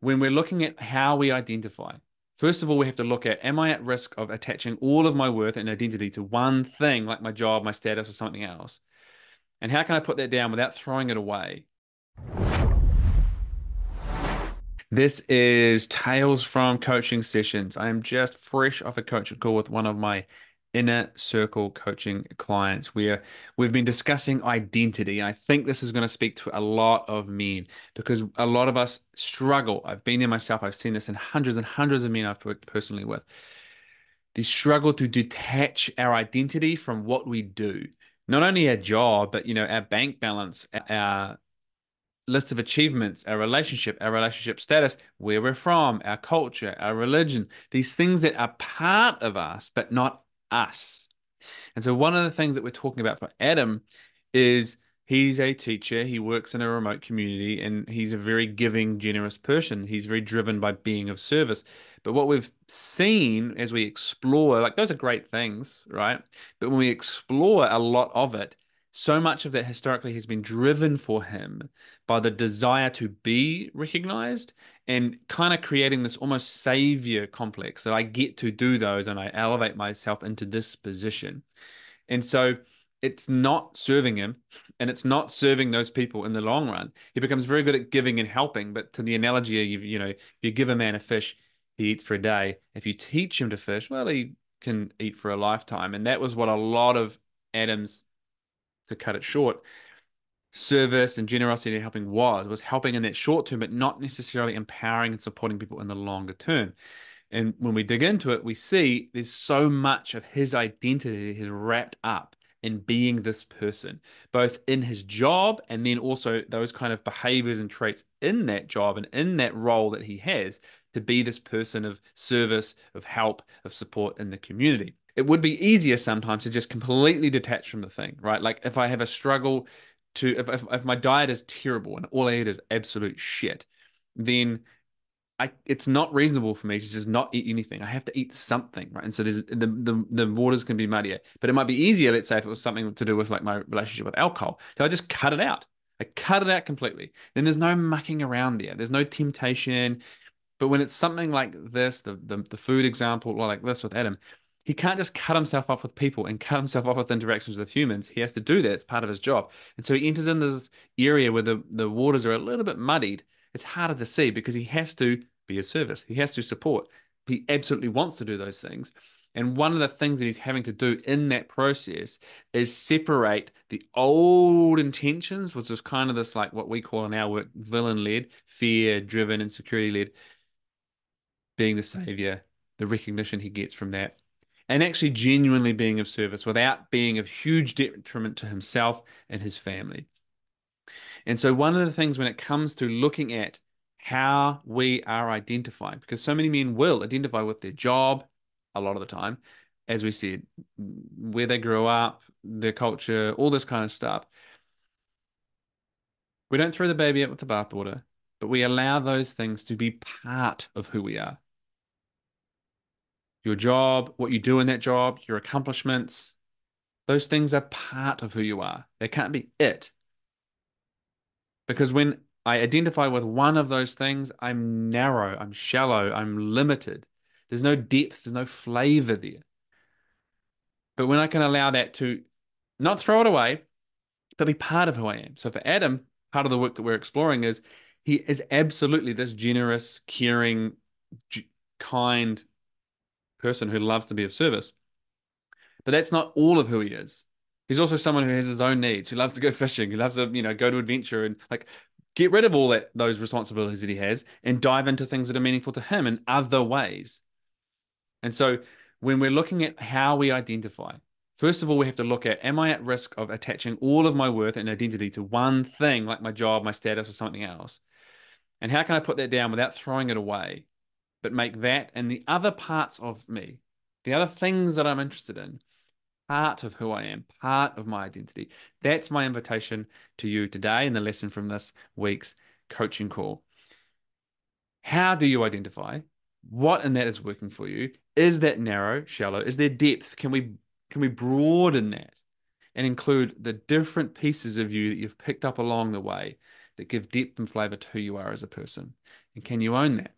when we're looking at how we identify, first of all, we have to look at, am I at risk of attaching all of my worth and identity to one thing, like my job, my status, or something else? And how can I put that down without throwing it away? This is Tales from Coaching Sessions. I am just fresh off a coaching call with one of my inner circle coaching clients where we've been discussing identity. And I think this is going to speak to a lot of men because a lot of us struggle. I've been there myself. I've seen this in hundreds and hundreds of men I've worked personally with. They struggle to detach our identity from what we do. Not only our job, but our bank balance, our list of achievements, our relationship status, where we're from, our culture, our religion, these things that are part of us, but not us. And so one of the things that we're talking about for Adam is he's a teacher, he works in a remote community, and he's a very giving, generous person. He's very driven by being of service. But what we've seen as we explore, like those are great things, right? But when we explore a lot of it, so much of that historically has been driven for him by the desire to be recognized and kind of creating this almost savior complex that I get to do those and I elevate myself into this position. And so it's not serving him and it's not serving those people in the long run. He becomes very good at giving and helping, but to the analogy of, if you give a man a fish, he eats for a day. If you teach him to fish, well, he can eat for a lifetime. And that was what a lot of Adam's, to cut it short, service and generosity and helping was helping in that short term, but not necessarily empowering and supporting people in the longer term. And when we dig into it, we see there's so much of his identity is wrapped up in being this person, both in his job and then also those kind of behaviors and traits in that job and in that role that he has to be this person of service, of help, of support in the community. It would be easier sometimes to just completely detach from the thing, right? Like if I have a struggle if my diet is terrible and all I eat is absolute shit, then it's not reasonable for me to just not eat anything. I have to eat something, right? And so there's the waters can be muddier, but it might be easier, let's say, if it was something to do with like my relationship with alcohol. So I just cut it out. I cut it out completely. Then there's no mucking around there. There's no temptation. But when it's something like this, the food example, or like this with Adam, he can't just cut himself off with people and cut himself off with interactions with humans. He has to do that. It's part of his job. And so he enters in this area where the waters are a little bit muddied. It's harder to see because he has to be of service. He has to support. He absolutely wants to do those things. And one of the things that he's having to do in that process is separate the old intentions, which is kind of this like what we call in our work villain-led, fear-driven, insecurity-led, being the savior, the recognition he gets from that, and actually genuinely being of service without being of huge detriment to himself and his family. And so, one of the things when it comes to looking at how we are identifying, because so many men will identify with their job a lot of the time, as we said, where they grew up, their culture, all this kind of stuff. We don't throw the baby out with the bathwater, but we allow those things to be part of who we are. Your job, what you do in that job, your accomplishments, those things are part of who you are. They can't be it. Because when I identify with one of those things, I'm narrow, I'm shallow, I'm limited. There's no depth, there's no flavor there. But when I can allow that to not throw it away, but be part of who I am. So for Adam, part of the work that we're exploring is he is absolutely this generous, caring, kind person who loves to be of service. But that's not all of who he is. He's also someone who has his own needs, who loves to go fishing, who loves to, go to adventure and like get rid of all those responsibilities that he has and dive into things that are meaningful to him in other ways. And so when we're looking at how we identify, first of all, we have to look at, am I at risk of attaching all of my worth and identity to one thing, like my job, my status, or something else? And how can I put that down without throwing it away, but make that and the other parts of me, the other things that I'm interested in, part of who I am, part of my identity. That's my invitation to you today in the lesson from this week's coaching call. How do you identify? What in that is working for you? Is that narrow, shallow? Is there depth? Can we broaden that and include the different pieces of you that you've picked up along the way that give depth and flavor to who you are as a person? And can you own that?